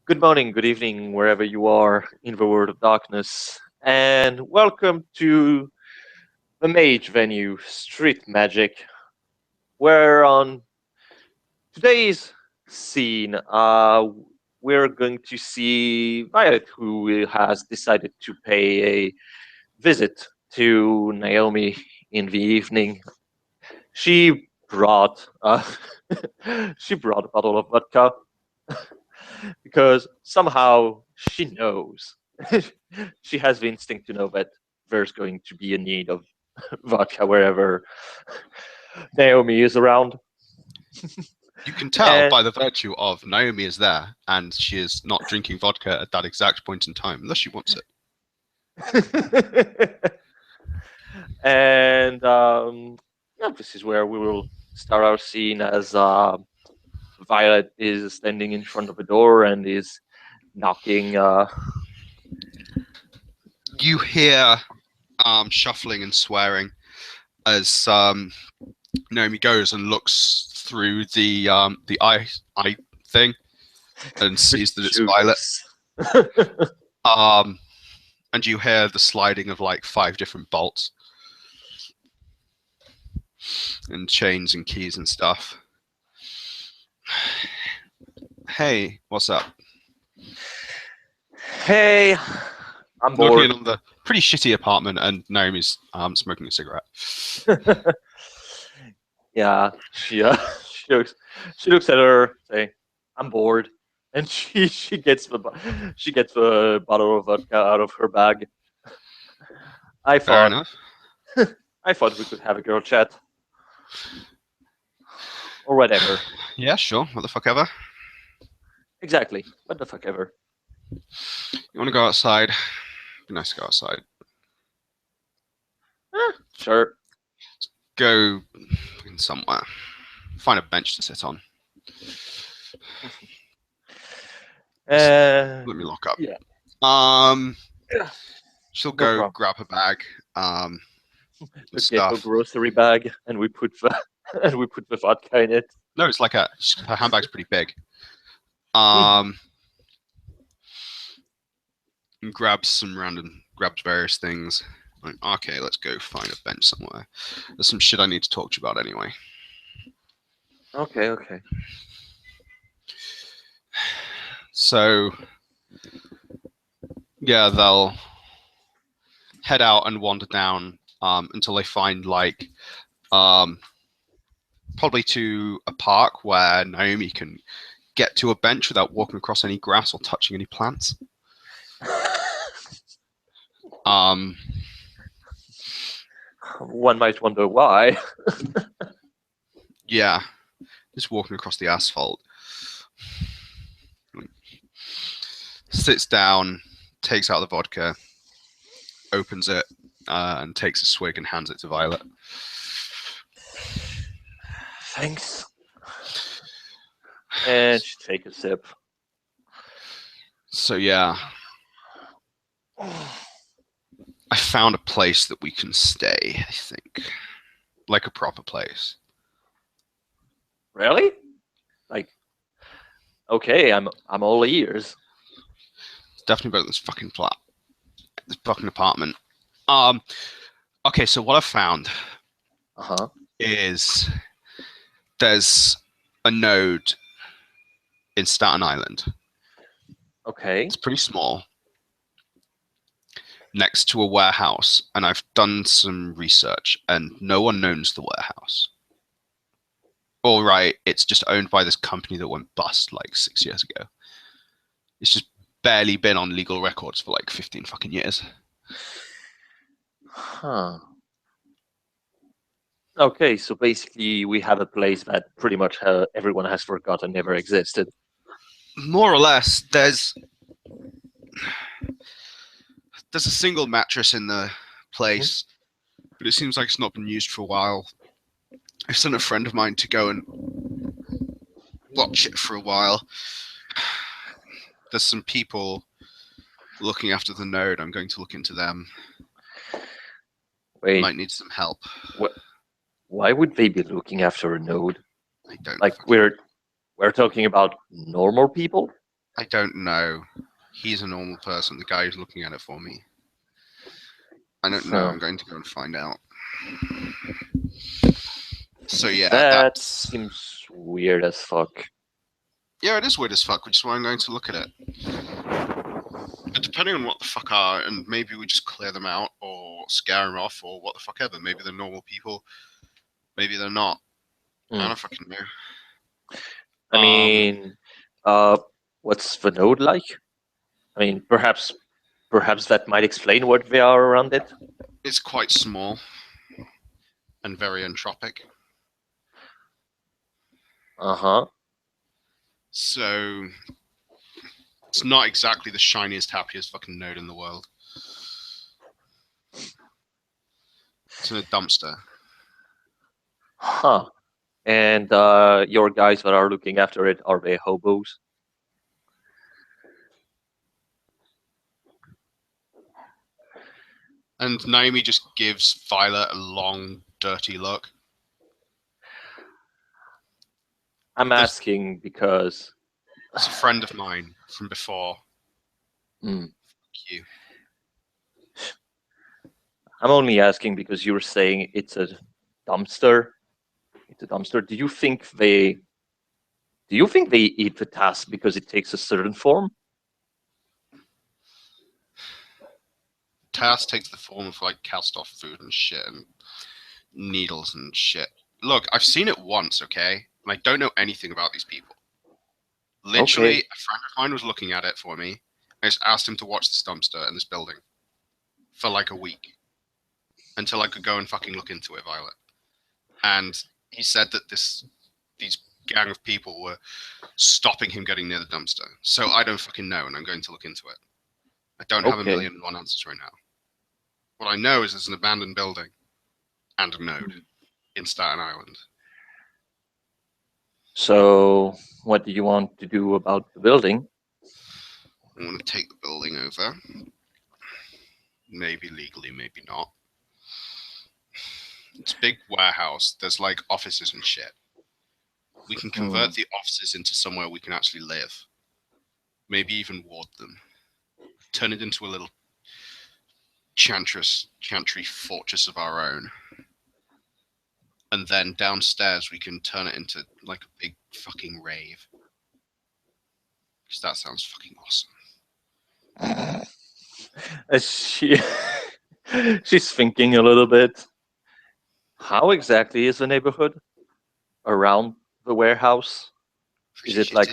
Good morning, good evening, wherever you are in the world of darkness, and welcome to the Mage venue, Street Magic, where on today's scene, we're going to see Violet, who has decided to pay a visit to Naomi in the evening. She brought, she brought a bottle of vodka because somehow she knows. She has the instinct to know that there's going to be a need of vodka wherever Naomi is around. You can tell And by the virtue of Naomi is there and she is not drinking vodka at that exact point in time, unless she wants it. and yeah, this is where we will start our scene as Violet is standing in front of a door and is knocking. You hear shuffling and swearing as Naomi goes and looks through the eye thing and sees that it's Violet. And you hear the sliding of like 5 different bolts and chains and keys and stuff. Hey, what's up? Hey, I'm Looking bored. in on the pretty shitty apartment, and Naomi's smoking a cigarette. Yeah, she looks at her, saying, "I'm bored," and she gets the bottle of vodka out of her bag. I Fair thought enough. I thought we could have a girl chat or whatever. Yeah, sure. What the fuck ever. Exactly. What the fuck ever. You want to go outside? Be nice to go outside. Sure. Go somewhere. Find a bench to sit on. Let me lock up. Yeah. She'll No go problem. grab her bag. The Stuff. gecko grocery bag, and we put the vodka in it. No, it's like her handbag's pretty big. And grabs various things. Like, okay, let's go find a bench somewhere. There's some shit I need to talk to you about anyway. Okay. So, yeah, they'll head out and wander down until they find like probably to a park where Naomi can get to a bench without walking across any grass or touching any plants. One might wonder why. Yeah, just walking across the asphalt. Sits down, takes out the vodka, opens it, and takes a swig and hands it to Violet. Thanks. And she take a sip. So yeah, I found a place that we can stay, I think. Like a proper place. Really? Like, okay, I'm all ears. It's definitely better than this fucking flat. This fucking apartment. Okay, so what I've found is there's a node in Staten Island. Okay. It's pretty small. Next to a warehouse, and I've done some research, and no one owns the warehouse. All right, it's just owned by this company that went bust like 6 years ago. It's just barely been on legal records for like 15 fucking years. Huh. Okay, so basically we have a place that pretty much everyone has forgotten never existed. More or less, there's a single mattress in the place, but it seems like it's not been used for a while. I sent a friend of mine to go and watch it for a while. There's some people looking after the node. I'm going to look into them. Wait. Might need some help. What? Why would they be looking after a node? I don't. Like we're talking about normal people? I don't know. He's a normal person. The guy who's looking at it for me. I don't know. Huh. I'm going to go and find out. So yeah, That seems weird as fuck. yeah, it is weird as fuck, which is why I'm going to look at it. But depending on what the fuck are, and maybe we just clear them out or scare them off or what the fuck ever. Maybe they're normal people. Maybe they're not. I Mm. don't fucking know. I mean, what's the node like? I mean, perhaps that might explain what they are around it. It's quite small and very entropic. Uh-huh. So it's not exactly the shiniest, happiest fucking node in the world. It's in a dumpster. Huh. And your guys that are looking after it, are they hobos? And Naomi just gives Violet a long, dirty look. I'm asking because It's a friend of mine from before. Mm. Fuck you. I'm only asking because you were saying it's a dumpster. It's a dumpster. Do you think they eat the task because it takes a certain form? Task takes the form of like cast off food and shit and needles and shit. Look, I've seen it once, okay? And I don't know anything about these people. Literally, Okay. a friend of mine was looking at it for me. I just asked him to watch this dumpster in this building for like a week until I could go and fucking look into it, Violet. And he said that these gang of people were stopping him getting near the dumpster. So I don't fucking know, and I'm going to look into it. I don't have a Okay. million and one answers right now. What I know is there's an abandoned building and a node in Staten Island. So, what do you want to do about the building? I want to take the building over. Maybe legally, maybe not. It's a big warehouse. There's like offices and shit. We can convert the offices into somewhere we can actually live. Maybe even ward them. Turn it into a little chantry fortress of our own. And then downstairs we can turn it into like a big fucking rave. Because that sounds fucking awesome. She's thinking a little bit. How exactly is the neighborhood around the warehouse? Is it like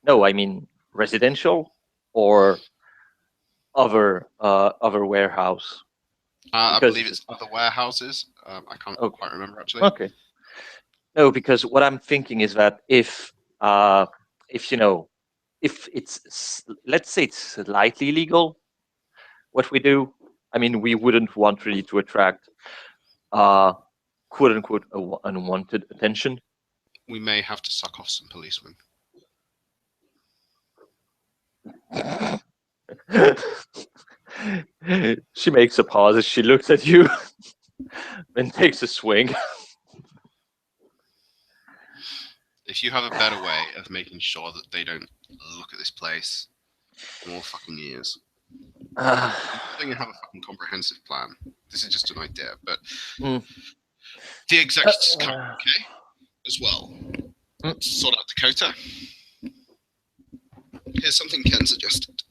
No, I mean residential or other warehouse? I Because- believe it's other warehouses. I can't Okay. quite remember actually. Okay. No, because what I'm thinking is that if you know, if let's say it's slightly illegal, what we do, I mean, we wouldn't want really to attract quote unquote unwanted attention. We may have to suck off some policemen. She makes a pause as she looks at you, then takes a swing. If you have a better way of making sure that they don't look at this place in all fucking years, I think you have a fucking comprehensive plan. This is just an idea, but the executives come, okay, as well. Sort out Dakota. Here's something Ken suggested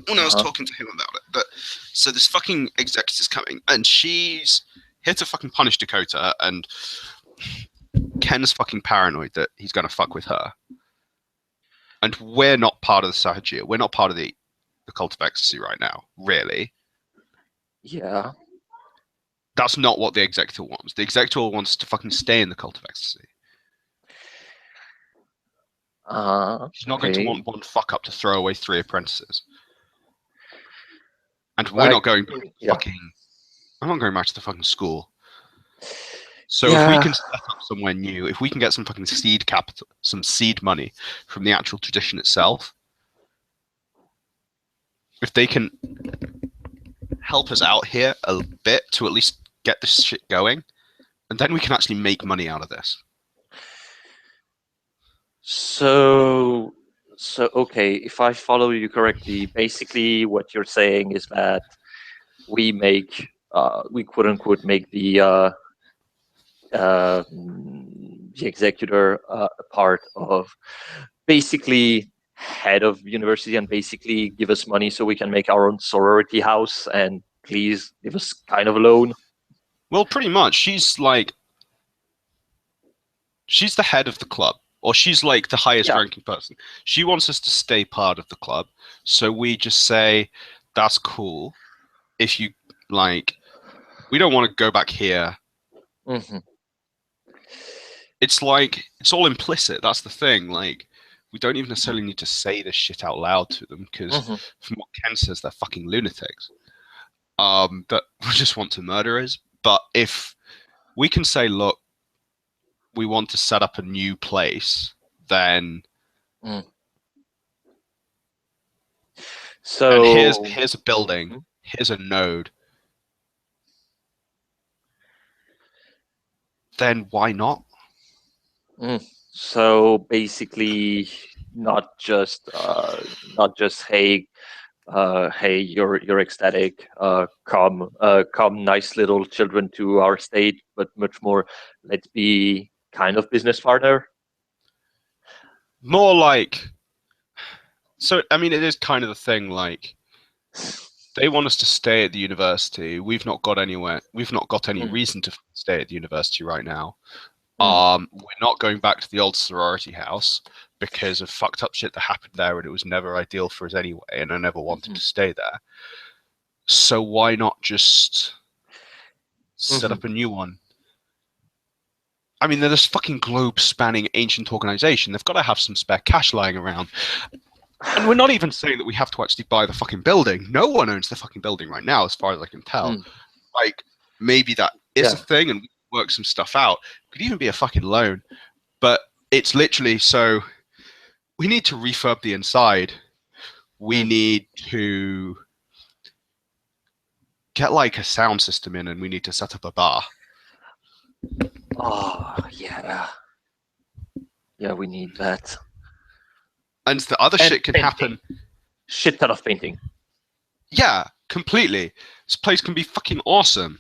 when I was talking to him about it. But so this fucking executive's coming, and she's here to fucking punish Dakota, and Ken's fucking paranoid that he's gonna fuck with her. And we're not part of the Sahajir. We're not part of the cult of ecstasy right now, really. Yeah. That's not what the executive wants. The executive wants to fucking stay in the cult of ecstasy. He's not going to want one fuck up to throw away 3 apprentices. And we're not going back to fucking... I'm not going back to the fucking school. So if we can set up somewhere new, if we can get some fucking seed capital, some seed money from the actual tradition itself, if they can help us out here a bit to at least get this shit going, and then we can actually make money out of this. So So okay, if I follow you correctly, basically what you're saying is that we quote unquote make the executor a part of basically head of university and basically give us money so we can make our own sorority house and please give us kind of a loan. Well, pretty much. She's the head of the club, or she's like the highest Yeah. ranking person. She wants us to stay part of the club, so we just say, "That's cool. If you like, we don't want to go back here." Hmm. It's like it's all implicit. That's the thing. Like, we don't even necessarily need to say this shit out loud to them because, Hmm. from what Ken says, they're fucking lunatics. That just want to murder us. But if we can say, "Look, we want to set up a new place," then and So here's a building, here's a node, then why not? so basically not just hey, you're ecstatic, come nice little children to our state, but much more, let's be kind of business partner. More like, so I mean, it is kind of the thing. Like, they want us to stay at the university. We've not got anywhere. We've not got any Mm, reason to stay at the university right now. mm, We're not going back to the old sorority house because of fucked up shit that happened there, and it was never ideal for us anyway. And I never wanted mhm, to stay there. So why not just set mhm. up a new one? I mean, they're this fucking globe-spanning ancient organization. They've got to have some spare cash lying around. And we're not even saying that we have to actually buy the fucking building. No one owns the fucking building right now, as far as I can tell. Mm, Like, maybe that is a yeah. thing and we can work some stuff out. It could even be a fucking loan. But it's literally so we need to refurb the inside. We Mm. need to get like a sound system in and we need to set up a bar. Oh yeah, yeah, we need that. And the other And shit can painting, happen. shit ton of painting. Yeah, completely. This place can be fucking awesome.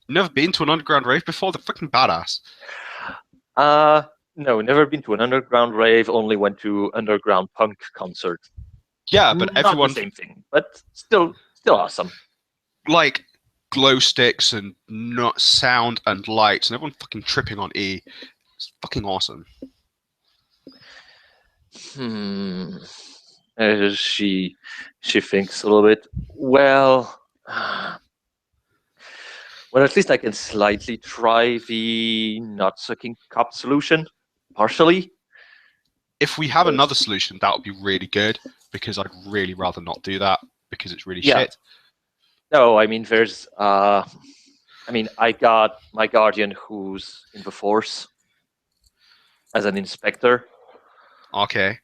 Never been to an underground rave before? They're fucking badass. uh no, never been to an underground rave, only went to underground punk concert. Yeah, but Not the everyone same thing, but still awesome. like glow sticks and not sound and lights and everyone fucking tripping on E. It's fucking awesome. Hmm. She thinks a little bit. Well, well, at least I can slightly try the not sucking cup solution, partially. If we have another solution, that would be really good because I'd really rather not do that because it's really Yeah. shit. No, I mean there's I mean I got my guardian who's in the force as an inspector. Okay.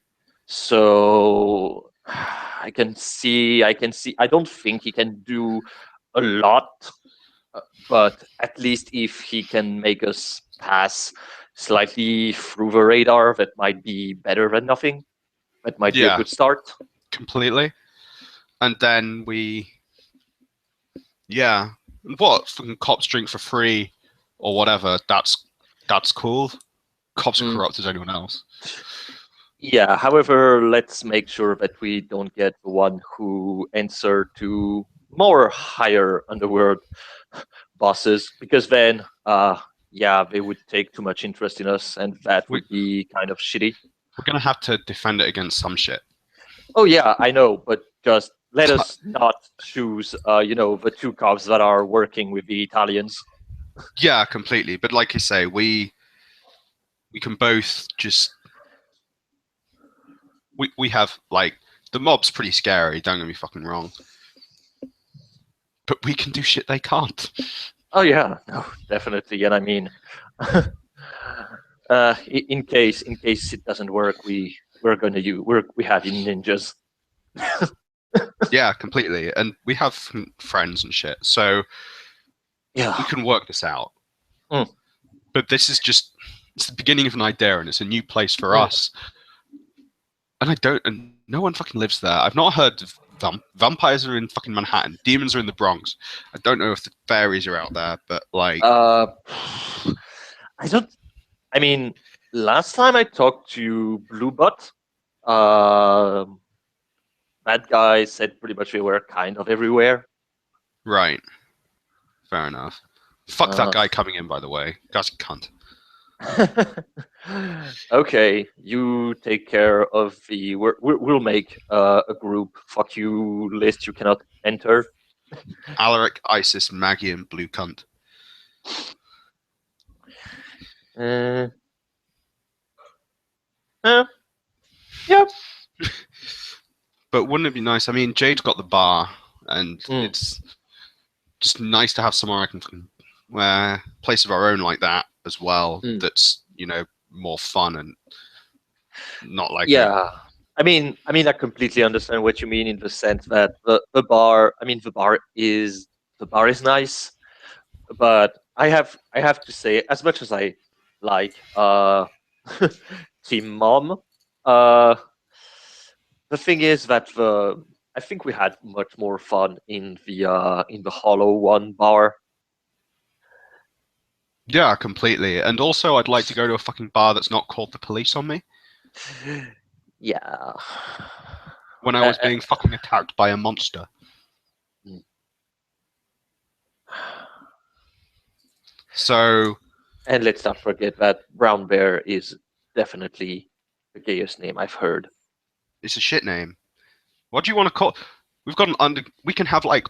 So I can see I don't think he can do a lot, but at least if he can make us pass slightly through the radar, that might be better than nothing. That might be a Yeah, good start. completely. And then yeah, what fucking cops drink for free or whatever. That's cool. Cops are Mm, corrupt as anyone else. yeah, however, let's make sure that we don't get the one who answer to more higher underworld bosses, because then yeah, they would take too much interest in us and that We, would be kind of shitty. we're gonna have to defend it against some shit. Oh yeah, I know, but just let us not choose the two cops that are working with the Italians. Yeah, completely. But like you say, we can both just we have like the mob's pretty scary. Don't get me fucking wrong, but we can do shit they can't. Oh yeah, no, definitely. And I mean, in case it doesn't work, we have ninjas. Yeah, completely. And we have friends and shit, so Yeah. we can work this out. Mm. But this is just it's the beginning of an idea, and it's a new place for Mm. us. and no one fucking lives there. I've not heard of vampires are in fucking Manhattan. Demons are in the Bronx. I don't know if the fairies are out there, but like, Uh, I don't. I mean, last time I talked to Bluebot, um, that guy said pretty much they were kind of everywhere. right, fair enough. Fuck that Uh, guy coming in, by the way. Guy's a cunt. okay, you take care of the. We'll make a group fuck you list you cannot enter. Alaric, Isis, Maggie, and Blue Cunt. Uh, yeah. But wouldn't it be nice? I mean, Jade's got the bar, and Mm. it's just nice to have somewhere I can fucking place of our own like that as well. Mm. That's more fun and not like Yeah. I completely understand what you mean in the sense that the bar. I mean, the bar is nice, but I have to say, as much as I like Team Mom, uh, the thing is that I think we had much more fun in the Hollow One bar. Yeah, completely. And also, I'd like to go to a fucking bar that's not called the police on me Yeah. when I Uh, was being fucking attacked by a monster. mm. So, And let's not forget that Brown Bear is definitely the gayest name I've heard. it's a shit name. What do you want to call? We've got we can have like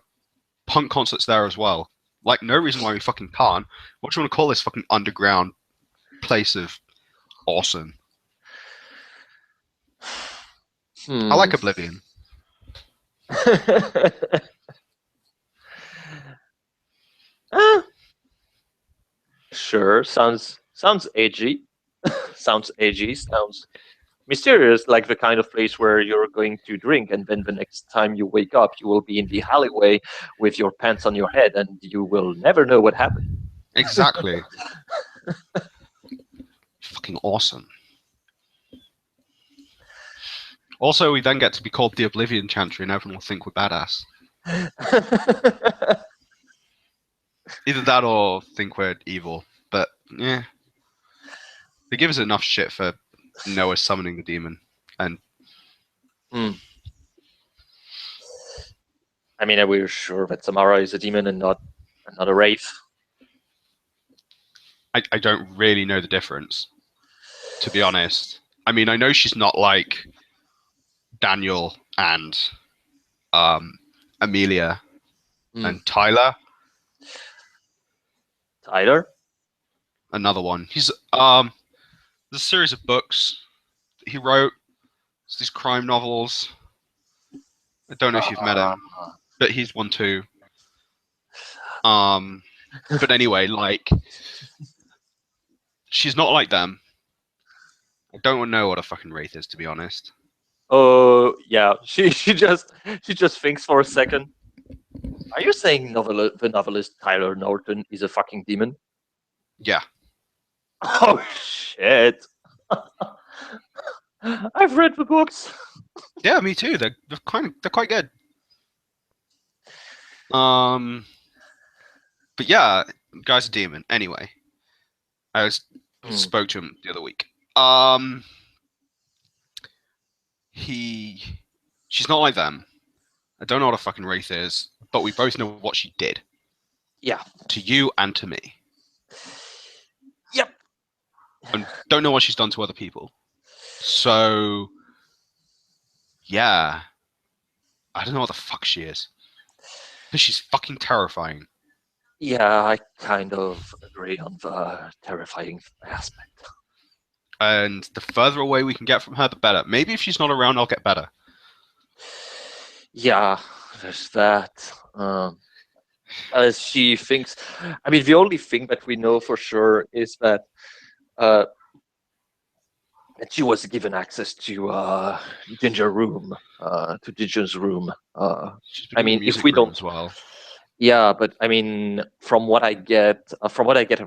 punk concerts there as well. Like, no reason why we fucking can't. What do you want to call this fucking underground place of awesome? I like Oblivion. Ah, sure, sounds edgy. Sounds edgy. Sounds mysterious, like the kind of place where you're going to drink, and then the next time you wake up, you will be in the alleyway with your pants on your head, and you will never know what happened. Exactly. Fucking awesome. Also, we then get to be called the Oblivion Chantry, and everyone will think we're badass. Either that or think we're evil. But yeah, they give us enough shit for Noah summoning the demon. And I mean, we're sure that Samara is a demon and not a wraith. I don't really know the difference, to be honest. I mean, I know she's not like Daniel and Amelia and Tyler. Tyler? Another one. He's there's a series of books that he wrote. It's these crime novels. I don't know if you've met him, but he's one too. But anyway, like, she's not like them. I don't know what a fucking wraith is, to be honest. Oh yeah, she just thinks for a second. Are you saying the novelist Tyler Norton is a fucking demon? Yeah. Oh shit! I've read the books. Yeah, me too. They're quite good. But yeah, guy's a demon. Anyway, I spoke to him the other week. She's not like them. I don't know what a fucking wraith is, but we both know what she did. Yeah. To you and to me. Yep. And don't know what she's done to other people. So, yeah. I don't know what the fuck she is. But she's fucking terrifying. Yeah, I kind of agree on the terrifying aspect. And the further away we can get from her, the better. Maybe if she's not around, I'll get better. Yeah, there's that. As she thinks, I mean, the only thing that we know for sure is that she was given access to Ginger's room. I mean, if we don't, as well. Yeah, but I mean, from what I get, and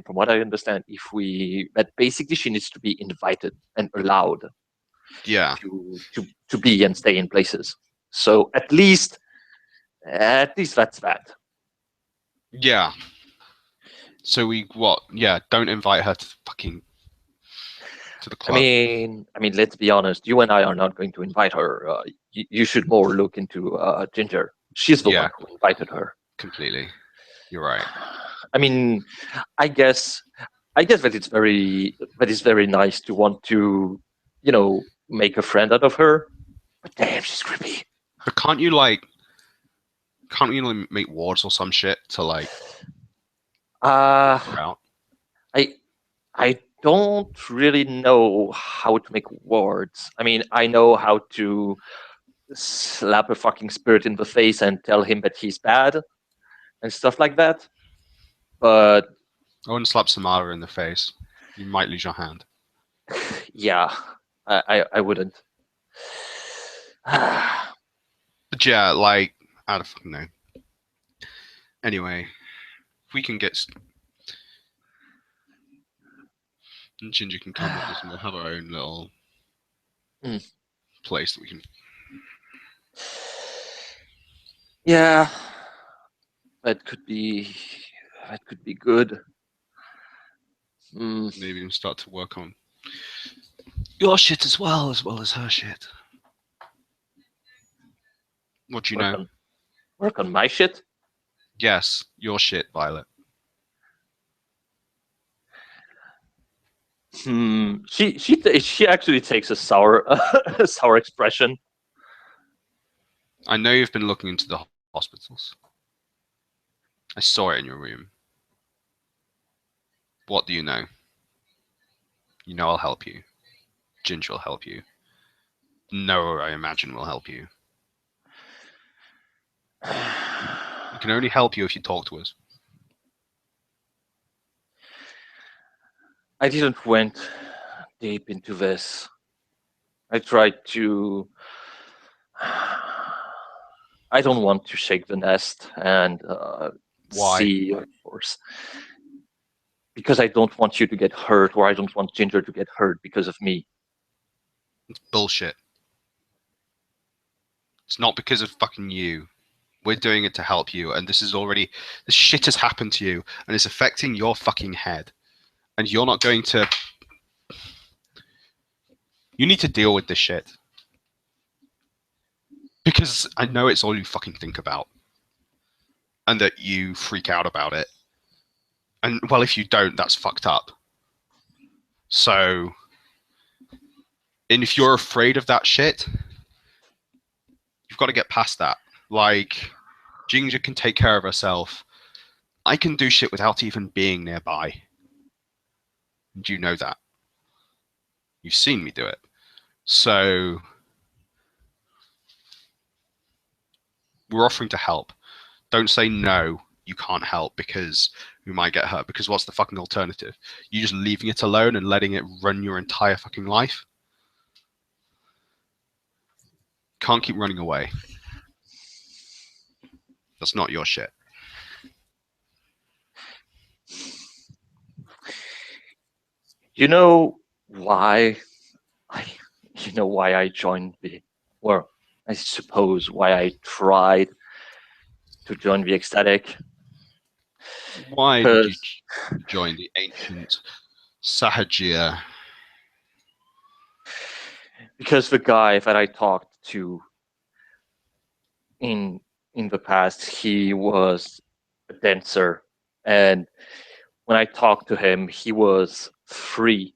from what I understand, that basically she needs to be invited and allowed. Yeah. to be and stay in places. So at least that's that. Yeah. So don't invite her to the I club. mean, let's be honest. You and I are not going to invite her. You should more look into Ginger. She's the one who invited her. Completely. You're right. I mean, I guess that it's very nice to want to, make a friend out of her. But damn, she's creepy. But can't you make wards or some shit to her out? I don't really know how to make words. I mean, I know how to slap a fucking spirit in the face and tell him that he's bad and stuff like that. But I wouldn't slap Samara in the face. You might lose your hand. yeah, I wouldn't. But yeah, I don't fucking know. Anyway, if we can get Ginger can come with us and we'll have our own little place that we can. Yeah, that could be good. Maybe even start to work on your shit as well as her shit. What do you know? Work on my shit? Yes, your shit, Violet. She actually takes a sour sour expression. I know you've been looking into the hospitals. I saw it in your room. What do you know? You know I'll help you. Ginger will help you. Noah, I imagine, will help you. We can only help you if you talk to us. I didn't went deep into this. I tried to. I don't want to shake the nest and Why? see, of course, because I don't want you to get hurt, or I don't want Ginger to get hurt because of me. It's bullshit. It's not because of fucking you. We're doing it to help you, and this shit has happened to you, and it's affecting your fucking head. And you're not going to. You need to deal with this shit. Because I know it's all you fucking think about. And that you freak out about it. And, well, if you don't, that's fucked up. So. And if you're afraid of that shit, you've got to get past that. Ginger can take care of herself. I can do shit without even being nearby. Do you know that? You've seen me do it. So we're offering to help. Don't say no, you can't help because we might get hurt. Because what's the fucking alternative? You just leaving it alone and letting it run your entire fucking life? Can't keep running away. That's not your shit. You know why I joined or I suppose why I tried to join the Ecstatic. Why did you join the ancient Sahajir? Because the guy that I talked to in the past, he was a dancer, and when I talked to him, he was free.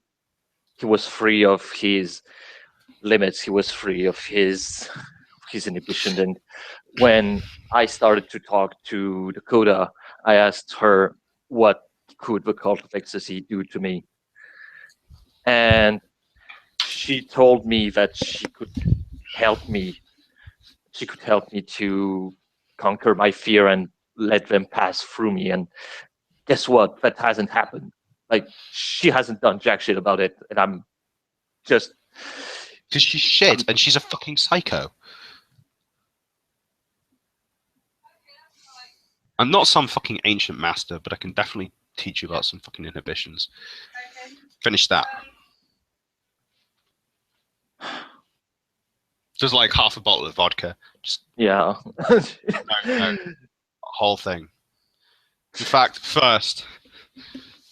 He was free of his limits. He was free of his inhibition. And when I started to talk to Dakota, I asked her what could the cult of ecstasy do to me, and she told me that she could help me. She could help me to conquer my fear and let them pass through me. And guess what? That hasn't happened. She hasn't done jack shit about it, and I'm just because she's shit and she's a fucking psycho. I'm not some fucking ancient master, but I can definitely teach you about some fucking inhibitions. Okay. Finish that. Just like half a bottle of vodka. Just Yeah. no, whole thing. In fact, first,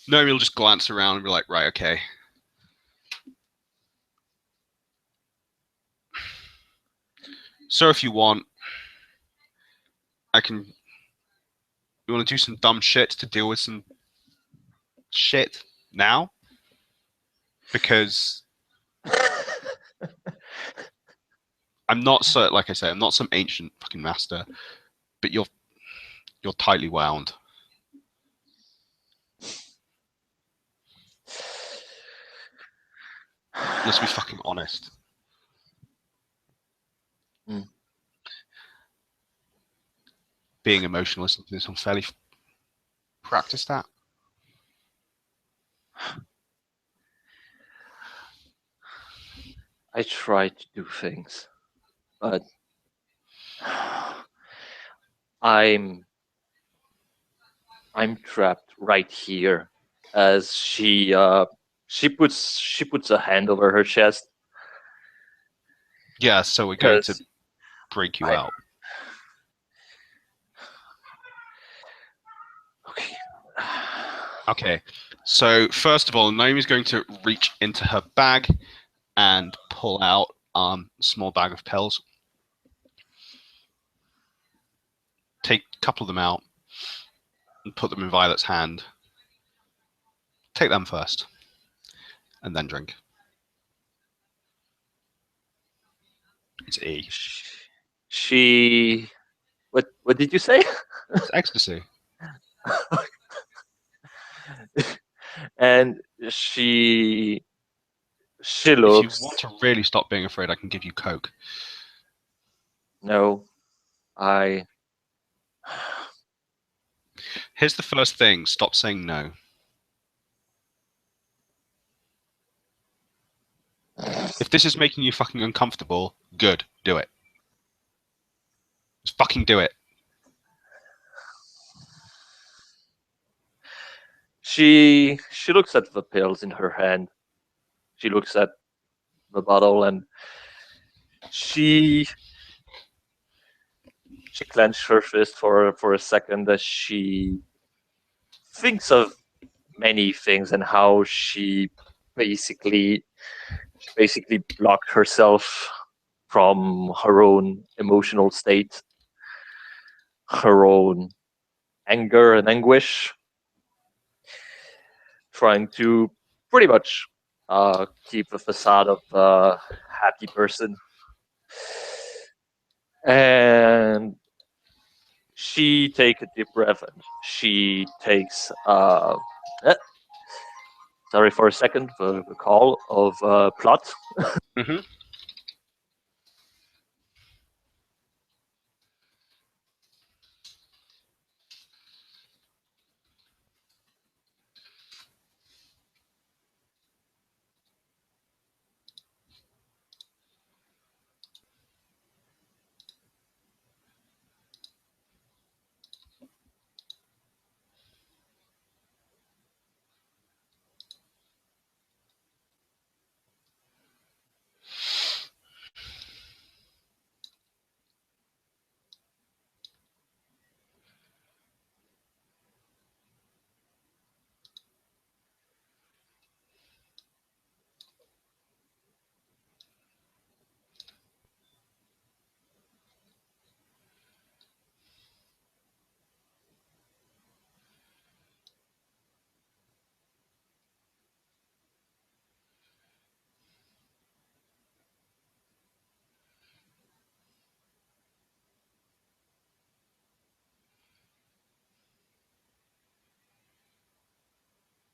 Naomi will just glance around and be like, right, okay. So if you want, I can. You want to do some dumb shit to deal with some shit now? Because I'm not so, like I say, I'm not some ancient fucking master, but you're tightly wound. Let's be fucking honest. Mm. Being emotional is something that's unfairly practiced at. I try to do things, but I'm trapped right here as she puts a hand over her chest. Yeah, so we're going to Because break you I- out. Okay. Okay, so first of all, Naomi's going to reach into her bag and pull out a small bag of pills. Take a couple of them out and put them in Violet's hand. Take them first, and then drink. It's E. She. What did you say? It's ecstasy. And she If you looks. want to really stop being afraid, I can give you Coke. No, I. Here's the first thing. Stop saying no. If this is making you fucking uncomfortable, good. Do it. Just fucking do it. She looks at the pills in her hand. She looks at the bottle and she clenched her fist for a second as she thinks of many things and how she basically blocked herself from her own emotional state, her own anger and anguish, trying to pretty much keep a facade of a happy person. And she take a deep breath and she takes sorry for a second, the call of plot. Mm-hmm.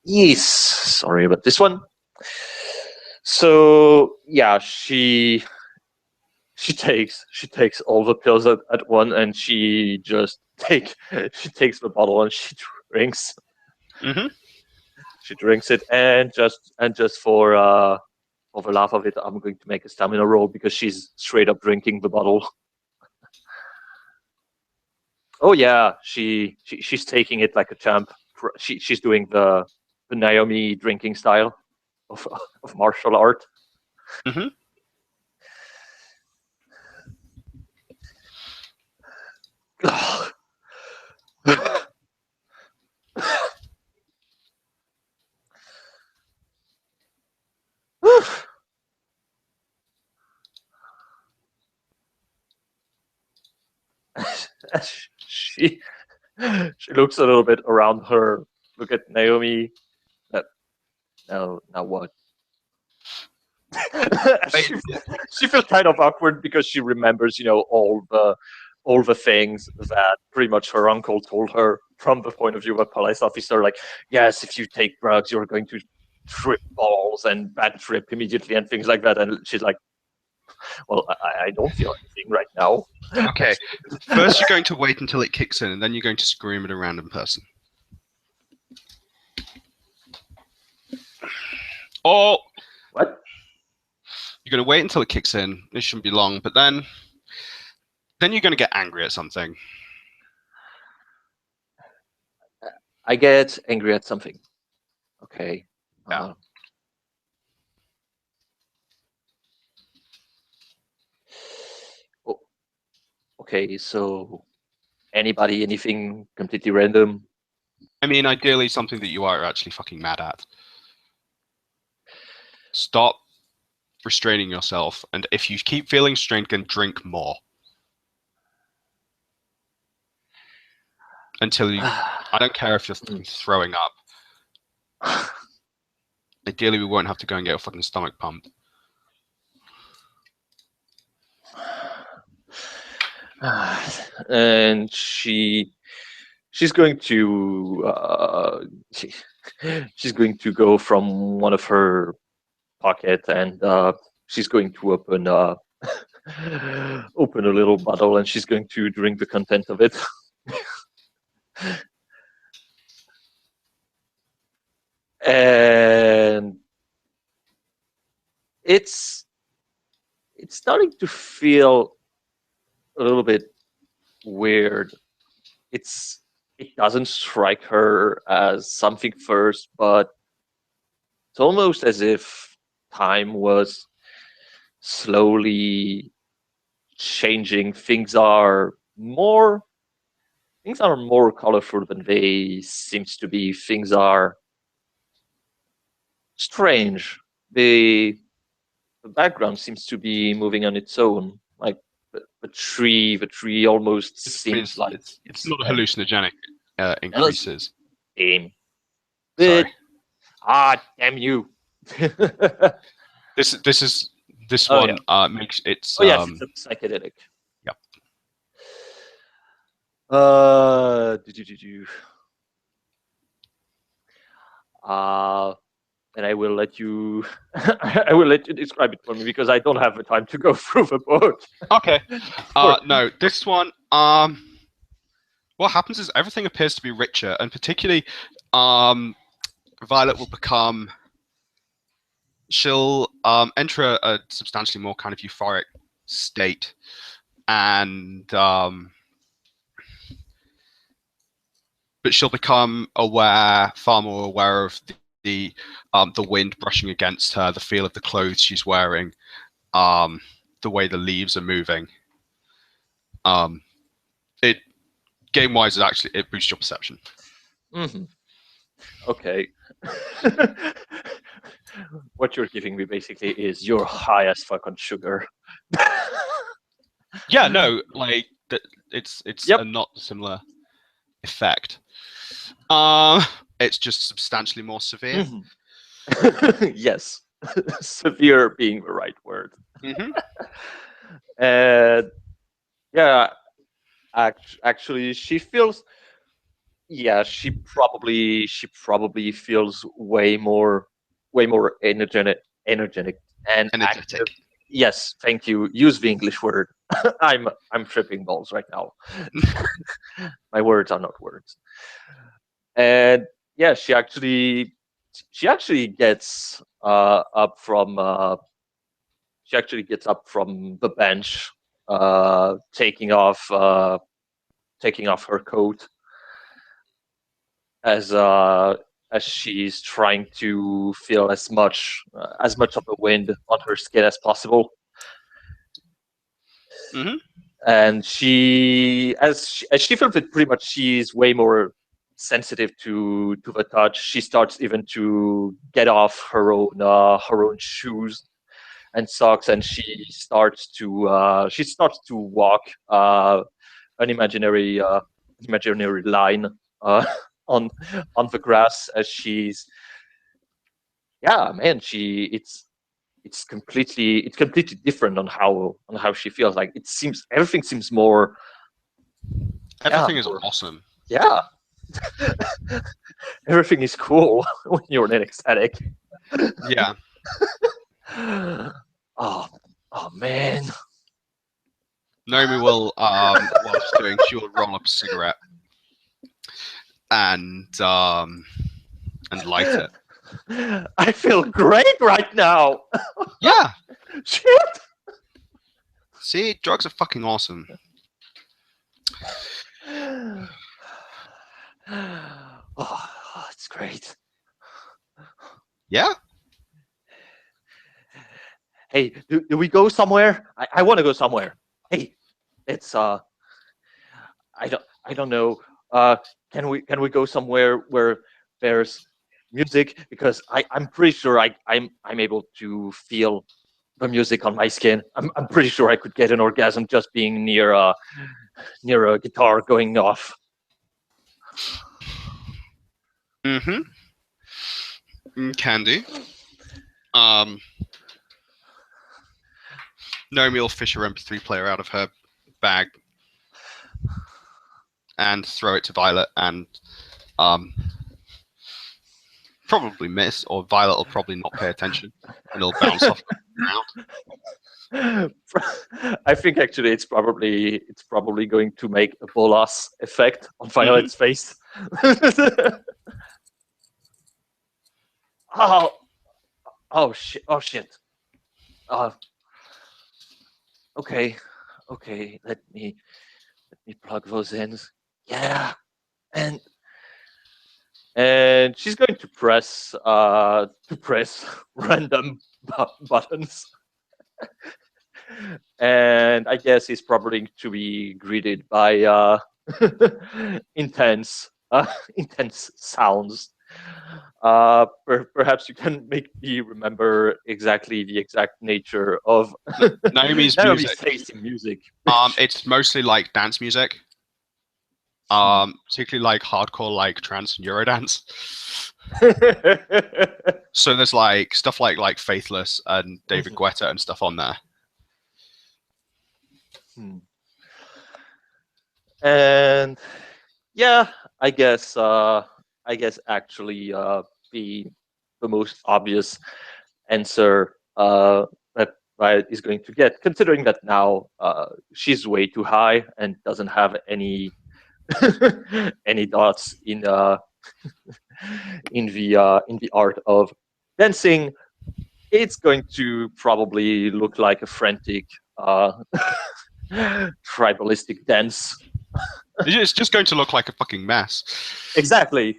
Yes, sorry about this one. So yeah, she takes all the pills at one, and she takes the bottle and she drinks. Mm-hmm. She drinks it, and just for the laugh of it, I'm going to make a stamina roll because she's straight up drinking the bottle. Oh yeah, she's taking it like a champ. She's doing the Naomi drinking style of martial art. Mm-hmm. she she looks a little bit around her. Look at Naomi. Now what? she, she feels kind of awkward because she remembers, all the things that pretty much her uncle told her from the point of view of a police officer. Like, yes, if you take drugs, you're going to trip balls and bad trip immediately and things like that. And she's like, well, I don't feel anything right now. Okay. First, you're going to wait until it kicks in, and then you're going to scream at a random person. Or What? you're going to wait until it kicks in. It shouldn't be long, but then you're going to get angry at something. I get angry at something. Okay. Yeah. Okay, so anybody, anything completely random? I mean, ideally, something that you are actually fucking mad at. Stop restraining yourself, and if you keep feeling strained, then drink more. Until you... I don't care if you're throwing up. Ideally, we won't have to go and get a fucking stomach pumped. And she's going to she's going to go from one of her pocket and she's going to open open a little bottle and she's going to drink the content of it. And it's starting to feel a little bit weird. It doesn't strike her as something first, but it's almost as if time was slowly changing. Things are more colorful than they seems to be. Things are strange. The background seems to be moving on its own. Like the tree almost seems like it's not hallucinogenic increases. Aim. Sorry. Damn you. This Oh, one makes it's Oh yes, it's a psychedelic. Yep. And I will let you I will let you describe it for me because I don't have the time to go through the book. Okay. No, this one what happens is everything appears to be richer, and particularly Violet will become she'll enter a substantially more kind of euphoric state, and but she'll become far more aware of the wind brushing against her, the feel of the clothes she's wearing, the way the leaves are moving. It game-wise, it boosts your perception. Mm-hmm. Okay. What you're giving me basically is you're high as fuck on sugar. Yeah, no, like it's Yep. a not similar effect. It's just substantially more severe. Mm-hmm. Yes, severe being the right word. Mm-hmm. And yeah, actually, she feels. Yeah, she probably feels way more energetic and Energetic. active. Yes, thank you. Use the English word. I'm tripping balls right now. My words are not words. And yeah, she actually gets up from the bench, taking off her coat as she's trying to feel as much of the wind on her skin as possible. Mm-hmm. And as she feels it, pretty much she's way more sensitive to the touch. She starts even to get off her own shoes and socks, and she starts to walk an imaginary line on the grass as she's yeah man she it's completely different on how she feels. Like it seems everything seems more Everything is more, awesome. yeah. Everything is cool when you're an ecstatic. Yeah. Oh, oh man. Naomi will, while she's doing, she will roll up a cigarette and light it. I feel great right now. Yeah. Shit. See, drugs are fucking awesome. Oh, it's great. Yeah. Hey, do we go somewhere? I want to go somewhere. Hey, it's I don't know. Can we go somewhere where there's music? Because I'm pretty sure I'm able to feel the music on my skin. I'm pretty sure I could get an orgasm just being near a guitar going off. Mm-hmm. Can do. Naomi will fish her MP3 player out of her bag and throw it to Violet, and probably miss, or Violet will probably not pay attention, and it'll bounce off the ground. I think actually it's probably going to make a bolas effect on Violet's face. Oh shit. Okay, let me plug those in. Yeah, and she's going to press random buttons. And I guess he's probably to be greeted by intense sounds. Perhaps you can make me remember the exact nature of Naomi's Naomi's music. taste in music. It's mostly like dance music. Particularly like hardcore, like trance and Eurodance. So there's like stuff like Faithless and David Guetta and stuff on there. And yeah, I guess actually the most obvious answer that Riot is going to get, considering that now she's way too high and doesn't have any any dots in in the art of dancing, it's going to probably look like a frantic tribalistic dance. It's just going to look like a fucking mess. Exactly.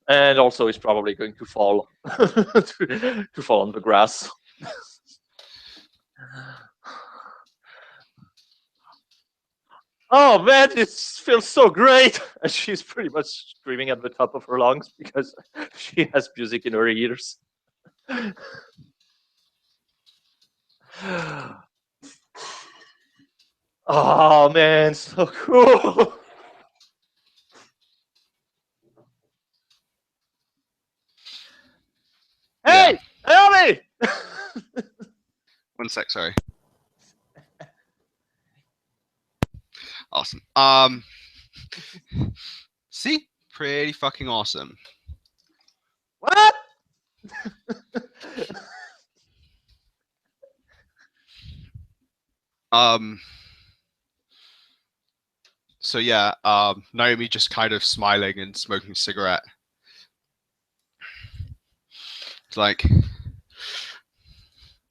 And also is probably going to fall to fall on the grass. Oh man, this feels so great! And she's pretty much screaming at the top of her lungs because she has music in her ears. Oh man, so cool! Hey, Naomi! One sec, sorry. Awesome. See, pretty fucking awesome. What? So yeah, Naomi just kind of smiling and smoking a cigarette. It's like,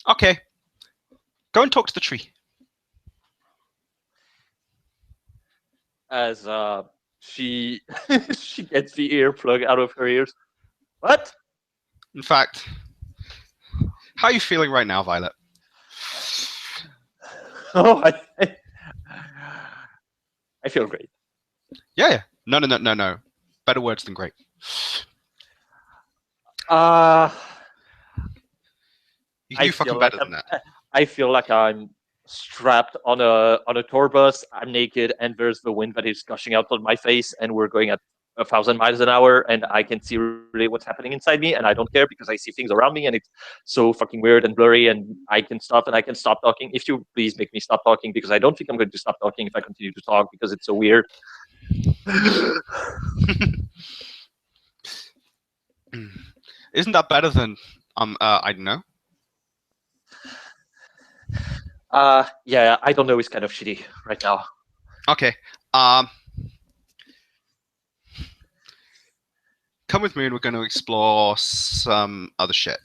okay, go and talk to the tree. As she she gets the earplug out of her ears. What? In fact, how are you feeling right now, Violet? Oh, I feel great. Yeah. No. Better words than great. You can do fucking better than that. I feel like I'm strapped on a tour bus. I'm naked, and there's the wind that is gushing out on my face, and we're going at 1,000 miles an hour, and I can see really what's happening inside me, and I don't care because I see things around me, and it's so fucking weird and blurry, and I can stop talking. If you please make me stop talking, because I don't think I'm going to stop talking if I continue to talk because it's so weird. Isn't that better than I don't know? Yeah, I don't know. It's kind of shitty right now. Okay. Come with me and we're going to explore some other shit.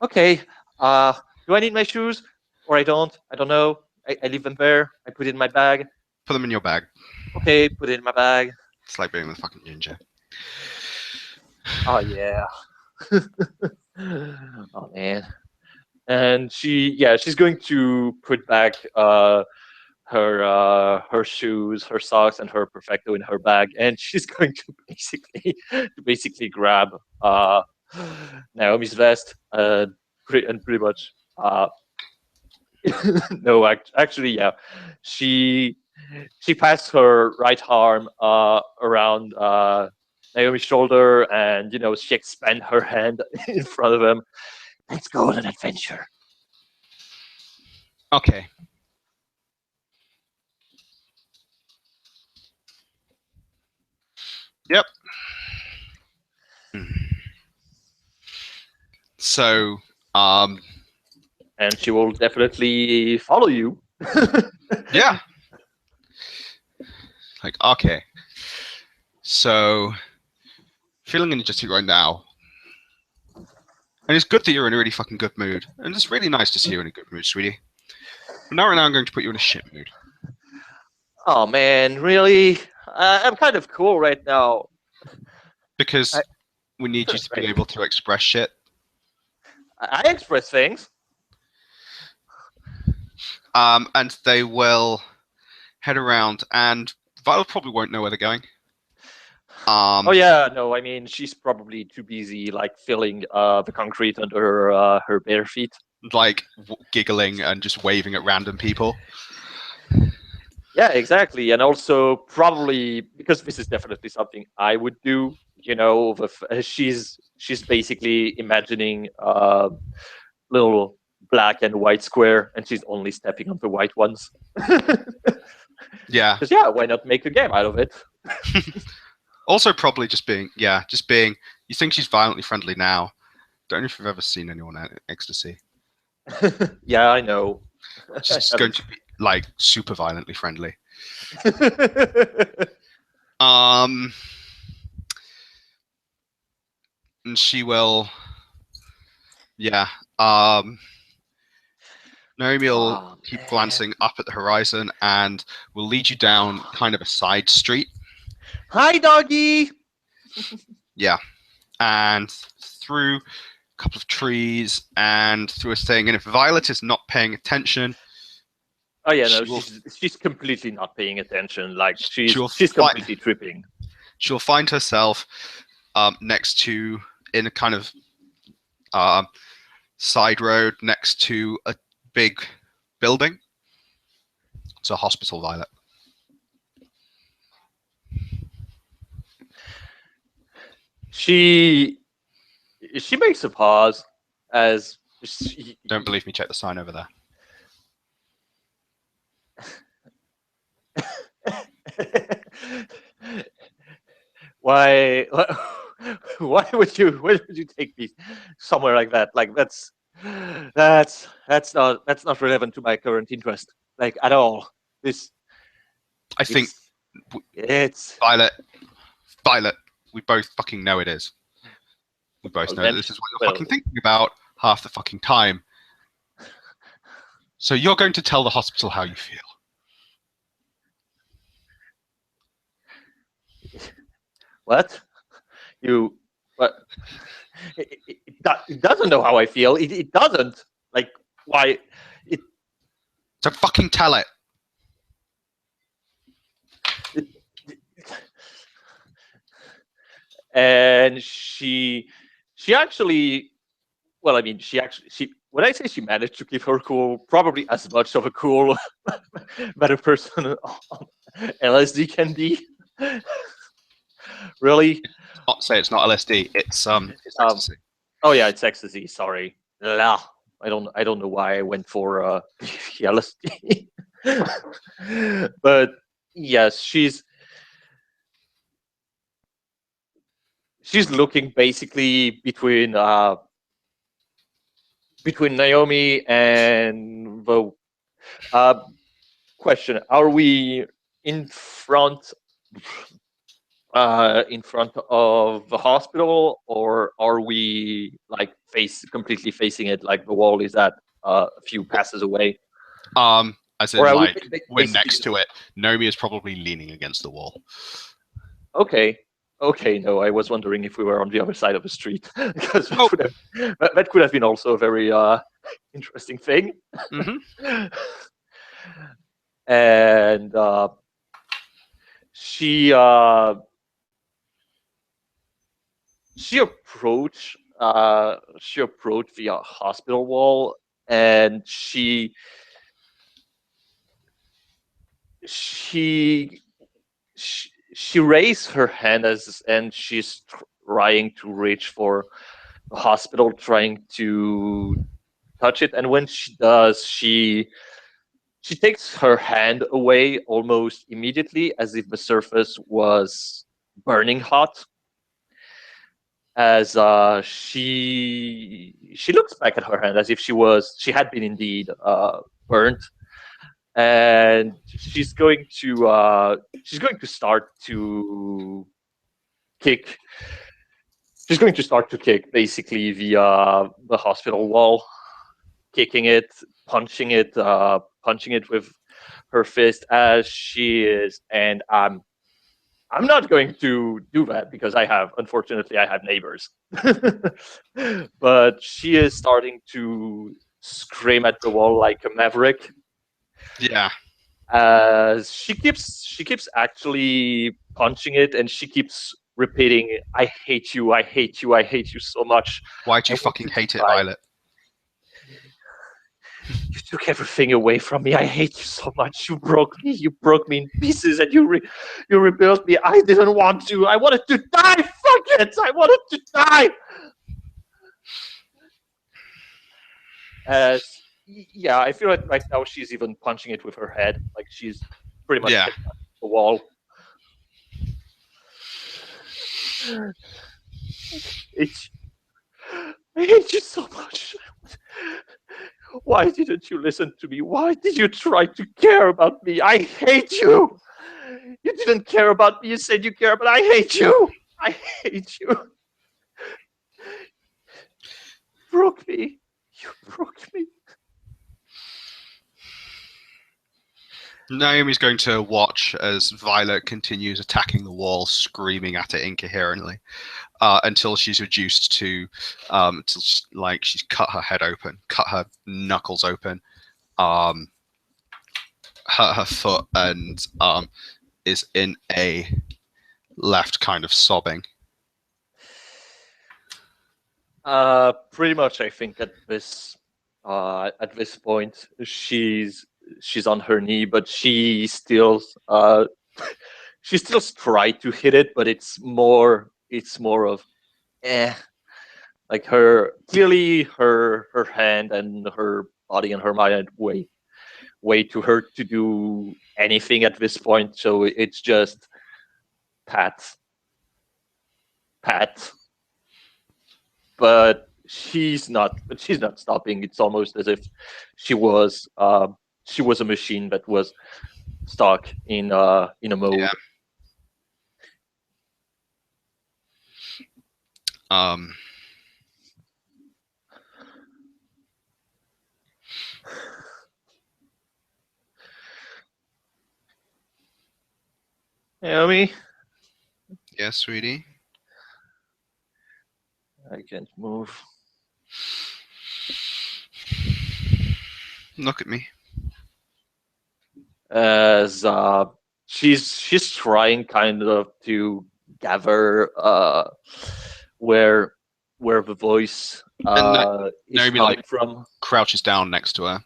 Okay. Do I need my shoes? Or I don't? I don't know. I leave them there. I put it in my bag. Put them in your bag. Okay, put it in my bag. It's like being with fucking ninja. Oh, yeah. Oh, man. And she's going to put back her shoes, her socks, and her perfecto in her bag, and she's going to basically grab Naomi's vest and pretty much no, actually, yeah, she passed her right arm around Naomi's shoulder, and she expand her hand in front of him. Let's go on an adventure. Okay. Yep. So, and she will definitely follow you. Yeah. Like, okay. So, feeling energetic right now. And it's good that you're in a really fucking good mood. And it's really nice to see you in a good mood, sweetie. But now, right now I'm going to put you in a shit mood. Oh, man, really? I'm kind of cool right now. Because we need you to be able to express shit. I express things. And they will head around, and Violet probably won't know where they're going. Oh yeah, no, I mean she's probably too busy like feeling the concrete under her bare feet. Like giggling and just waving at random people. Yeah, exactly, and also probably because this is definitely something I would do. She's basically imagining little black and white square, and she's only stepping on the white ones. Yeah. Because yeah, why not make a game out of it? Also, probably just being. You think she's violently friendly now. Don't know if you've ever seen anyone at ecstasy. Yeah, I know. She's going to be like super violently friendly. And she will. Yeah. Naomi will keep glancing up at the horizon and will lead you down kind of a side street. Hi, doggy. Yeah. And through a couple of trees and through a thing. And if Violet is not paying attention. Oh yeah, no, she's completely not paying attention. Like she's completely tripping. She'll find herself next to in a kind of side road next to a big building. It's a hospital, Violet. She makes a pause as Don't believe me, check the sign over there. Why would you take me somewhere like that? Like that's not relevant to my current interest, like at all. I think it's Violet. We both fucking know it is. We both know that this is what you're fucking thinking about half the fucking time. So you're going to tell the hospital how you feel. What? What? It doesn't know how I feel. It doesn't. Like, why? So fucking tell it. And she actually well, I mean, she when I say she managed to keep her cool, probably as much of a cool that a person on LSD can be. Really? Not say it's not LSD. It's ecstasy. Oh yeah, it's ecstasy. Sorry. Lah. I don't know why I went for LSD. But yes, she's looking basically between Naomi and the question: are we in front in front of the hospital, or are we like completely facing it? Like the wall is at a few passes away, As in, or are we like, we're next to it. Naomi is probably leaning against the wall. Okay. Okay, no, I was wondering if we were on the other side of the street because Nope. that could have been also a very interesting thing. Mm-hmm. And she approached the hospital wall, and she she raised her hand and she's trying to reach for the hospital, trying to touch it. And when she does, she takes her hand away almost immediately, as if the surface was burning hot. As she looks back at her hand as if she had been indeed burnt, and she's going to start to kick. She's going to start to kick basically the hospital wall, kicking it, punching it with her fist as she is. And I'm not going to do that because unfortunately, I have neighbors. But she is starting to scream at the wall like a maverick. Yeah. She keeps actually punching it, and she keeps repeating, "I hate you, I hate you, I hate you so much. Why do I you want fucking you to hate it, die. Violet? You took everything away from me. I hate you so much. You broke me. You broke me in pieces, and you rebuilt me. I didn't want to. I wanted to die. Fuck it. I wanted to die." Yeah, I feel like right now she's even punching it with her head. Like she's pretty much Yeah. hitting the wall. It's I hate you so much. Why didn't you listen to me? Why did you try to care about me? I hate you. You didn't care about me. You said you care, but I hate you. I hate you. You broke me. You broke me. Naomi's going to watch as Violet continues attacking the wall, screaming at it incoherently, until she's reduced to, like she's cut her head open, cut her knuckles open, hurt her foot, and is in a left kind of sobbing. Pretty much. I think at this point, she's on her knee, but she still tried to hit it, but it's more of eh. Like her hand and her body and her mind way too hurt to do anything at this point. So it's just pat, pat. But she's not. But she's not stopping. It's almost as if she was a machine that was stuck in a mode. Yeah. Naomi, Yeah, sweetie. I can't move. Look at me. As she's trying kind of to gather where where the voice And is Naomi, coming like, from. crouches down next to her.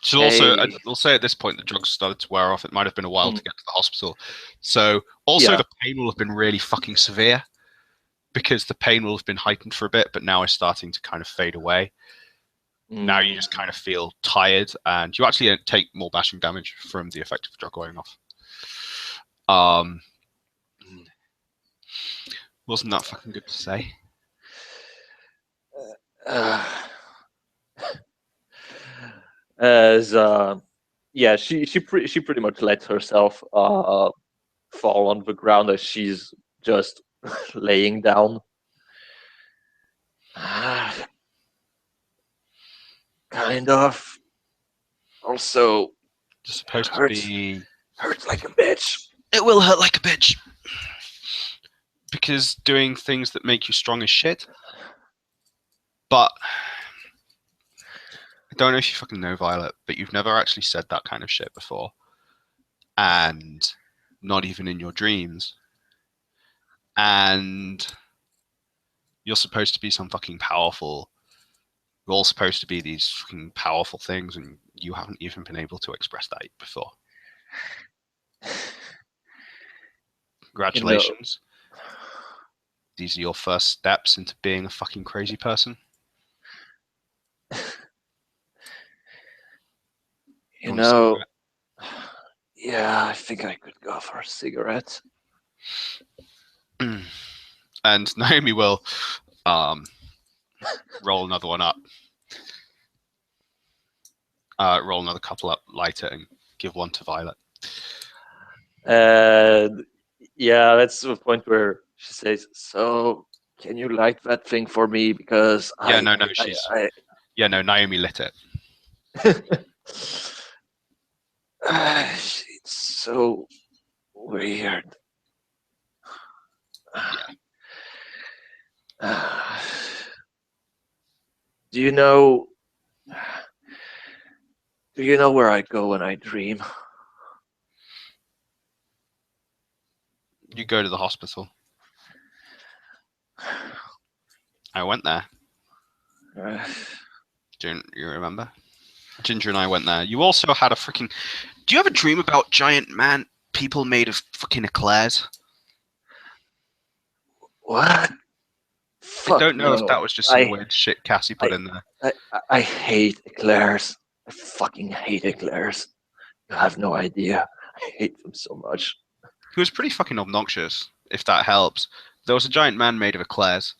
She'll also, Hey. I'll say at this point, the drugs started to wear off. It might have been a while Mm. to get to the hospital. So, also, Yeah. the pain will have been really fucking severe because the pain will have been heightened for a bit, but now is starting to kind of fade away. Now you just kind of feel tired, and you actually take more bashing damage from the effect of the drug wearing off. Wasn't that fucking good to say? As yeah, she pretty much lets herself fall on the ground as she's just laying down. Kind of. Also, It's supposed to hurts be. like a bitch. It will hurt like a bitch. Because doing things that make you strong as shit. But I don't know if you fucking know Violet, but you've never actually said that kind of shit before. And not even in your dreams. And you're supposed to be some fucking powerful. We're all supposed to be these fucking powerful things, and you haven't even been able to express that before. Congratulations. These are your first steps into being a fucking crazy person. You know, yeah, I think I could go for a cigarette. And Naomi will roll another one up. Roll another couple up, light it, and give one to Violet. And yeah, that's the point where she says, "So, can you light that thing for me? Because Naomi lit it. It's so weird." Do you know where I go when I dream? You go to the hospital. I went there. Don't you remember? Ginger and I went there. You also had a freaking. Do you have a dream about giant people made of fucking eclairs? What? I don't know if that was just some weird shit Cassie put in there. I hate eclairs. I fucking hate eclairs. You have no idea. I hate them so much. He was pretty fucking obnoxious, if that helps. There was a giant man made of eclairs.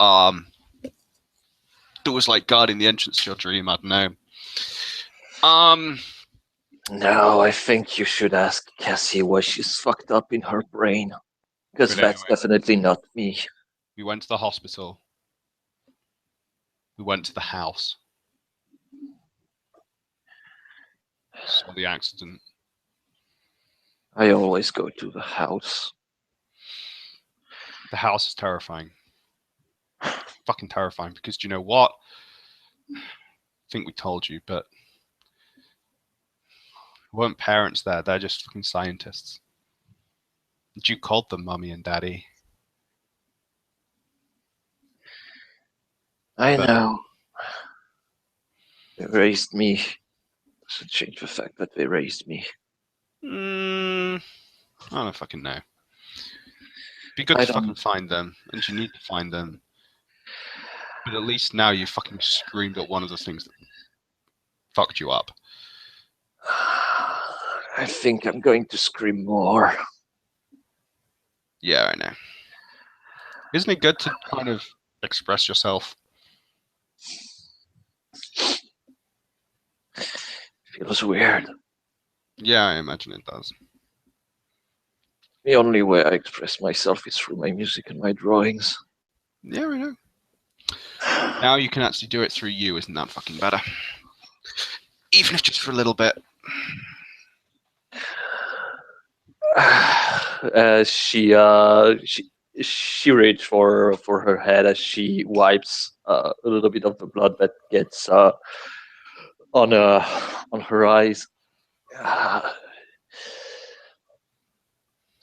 That was like guarding the entrance to your dream, I don't know. No, I think you should ask Cassie why she's fucked up in her brain. Because that's definitely not me. We went to the hospital. We went to the house. Saw the accident. I always go to the house. The house is terrifying. Fucking terrifying, because do you know what? I think we told you, but weren't parents there. They're just fucking scientists. You called them Mummy and Daddy. I know. They raised me. Doesn't change the fact that they raised me. I don't fucking know. Be good to fucking find them, and you need to find them. But at least now you fucking screamed at one of the things that fucked you up. I think I'm going to scream more. Yeah, I know. Isn't it good to kind of express yourself? Feels weird. Yeah, I imagine it does. The only way I express myself is through my music and my drawings. Yeah, I know. Now you can actually do it through you. Isn't that fucking better? Even if just for a little bit. She reached for her head as she wipes a little bit of the blood that gets on her eyes.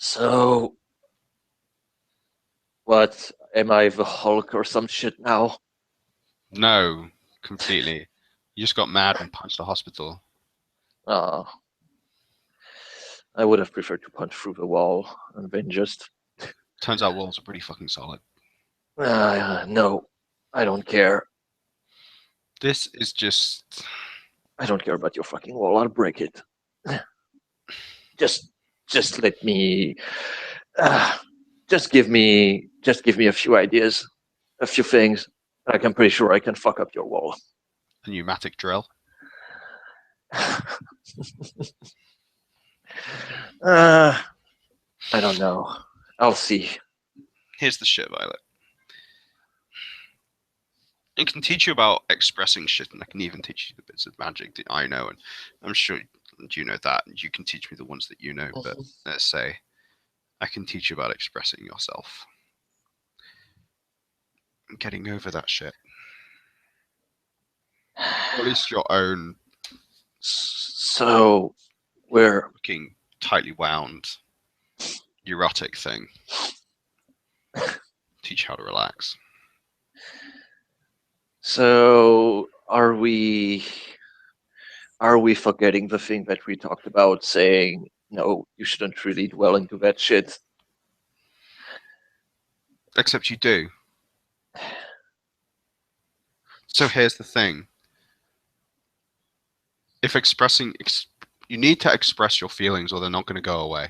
So, what? Am I the Hulk or some shit now? No, completely. You just got mad and punched the hospital. Oh, I would have preferred to punch through the wall and then just. Turns out walls are pretty fucking solid. No, I don't care. This is just. I don't care about your fucking wall. I'll break it. Just, just let me. Uh, just give me a few ideas, a few things. Like I'm pretty sure I can fuck up your wall. A pneumatic drill. uh, I don't know. I'll see. Here's the shit, Violet. It can teach you about expressing shit, and I can even teach you the bits of magic that I know, and I'm sure you know that. You can teach me the ones that you know, but let's say I can teach you about expressing yourself. And getting over that shit. Or at least your own So, we're fucking tightly wound erotic thing. Teach you how to relax. so are we forgetting the thing that we talked about saying no, you shouldn't really dwell into that shit? Except you do. So here's the thing. If you need to express your feelings or they're not going to go away.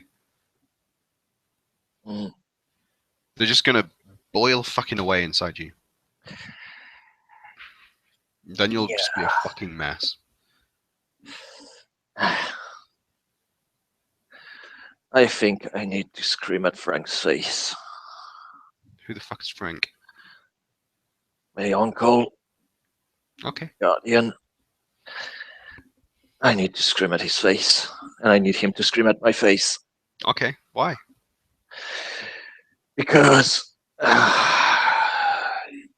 Mm. They're just going to boil fucking away inside you. Then you'll just be a fucking mess. I think I need to scream at Frank's face. Who the fuck is Frank? My uncle, Okay. guardian. I need to scream at his face, and I need him to scream at my face. Okay. Why? Because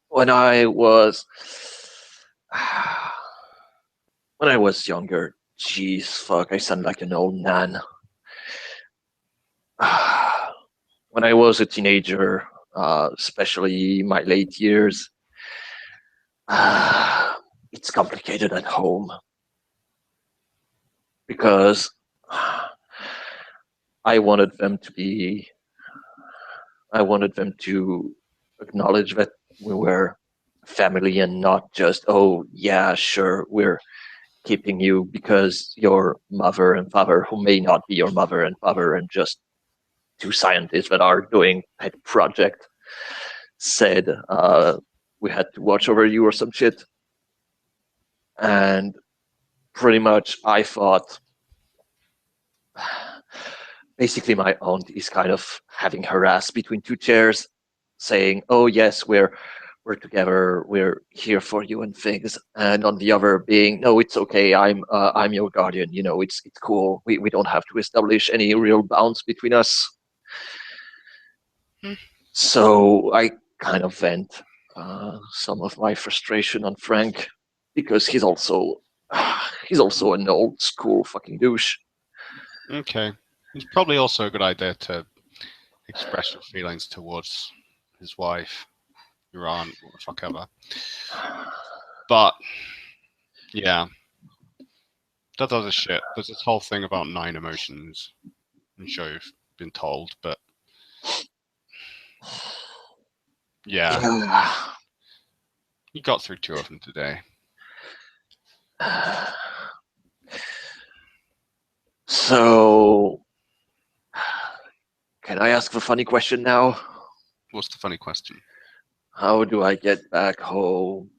when I was when I was younger, jeez, fuck, I sound like an old man. When I was a teenager, especially my late years, it's complicated at home because I wanted them to be, I wanted them to acknowledge that we were family and not just, oh, yeah, sure, we're keeping you because your mother and father, who may not be your mother and father, and just two scientists that are doing a project, said we had to watch over you or some shit. And pretty much I thought basically my aunt is kind of having her ass between two chairs, saying, "Oh yes, we're together, we're here for you and things," and on the other being, "No, it's okay. I'm your guardian. You know, it's cool. We don't have to establish any real bounds between us." Hmm. So I kind of vent some of my frustration on Frank because he's also an old school fucking douche. Okay. It's probably also a good idea to express your feelings towards his wife, your aunt, what the fuck ever. But yeah, that other shit. There's this whole thing about 9 emotions. I'm sure you've been told, but yeah, Yeah. you got through 2 of them today. So, can I ask the funny question now? What's the funny question? How do I get back home?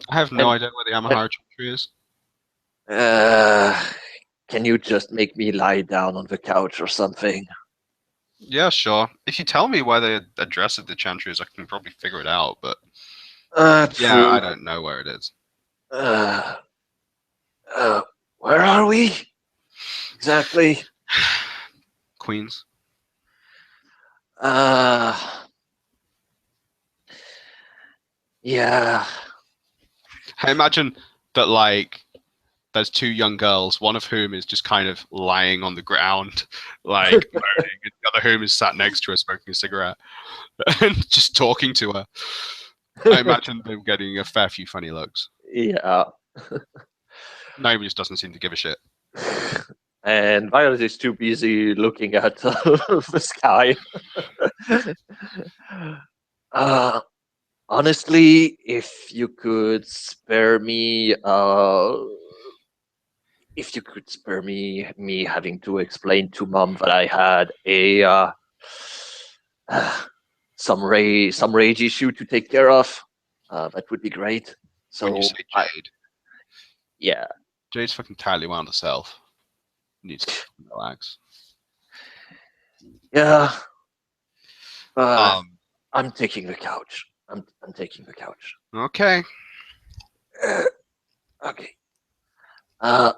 I have no idea where the Amahara tree is. Uh, can you just make me lie down on the couch or something? Yeah, sure. If you tell me where the address of the Chantry is, I can probably figure it out. But yeah, True. I don't know where it is. Uh, uh, where are we exactly? Queens. Uh, yeah. I imagine that, like, there's two young girls, one of whom is just kind of lying on the ground, like moaning, and the other whom is sat next to her smoking a cigarette and just talking to her. I imagine them getting a fair few funny looks. Yeah. Nobody just doesn't seem to give a shit. And Violet is too busy looking at the sky. Honestly, if you could spare me, me having to explain to Mom that I had a some rage issue to take care of, that would be great. When you So, say Jade, yeah, Jade's fucking entirely wound herself. Needs to relax. yeah. Um. I'm taking the couch. I'm taking the couch. Okay. Okay. Can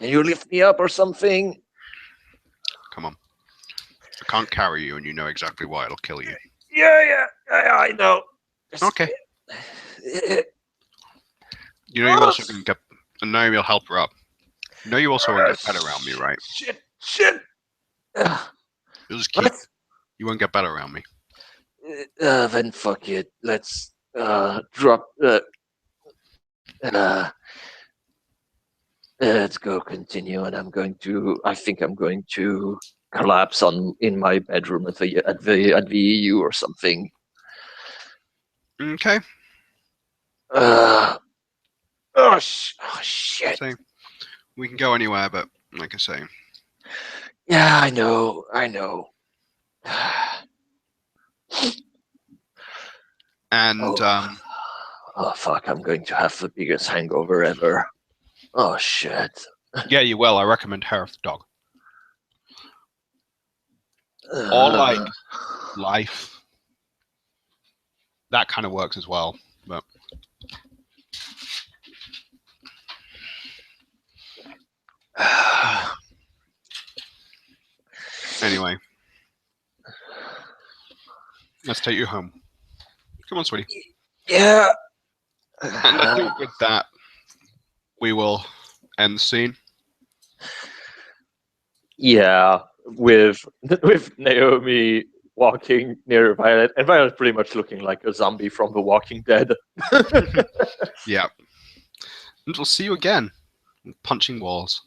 you lift me up or something? Come on. I can't carry you, and you know exactly why it'll kill you. Yeah, I know. Okay. You know you also can get. And Naomi will help her up. You know you also won't get better around me, right? Shit. You'll just keep. You won't get better around me. Then fuck it. Let's drop. Let's go continue, and I think I'm going to collapse in my bedroom at the EU or something. Okay. Shit. So we can go anywhere, but like I say. Yeah, I know. And oh fuck! I'm going to have the biggest hangover ever. Oh shit. yeah, you will. I recommend Hair of the Dog. Or like Life. That kind of works as well. But anyway, let's take you home. Come on, sweetie. Yeah. And I think with that, we will end the scene. Yeah, with Naomi walking near Violet, and Violet pretty much looking like a zombie from The Walking Dead. Yeah. And we'll see you again. Punching walls.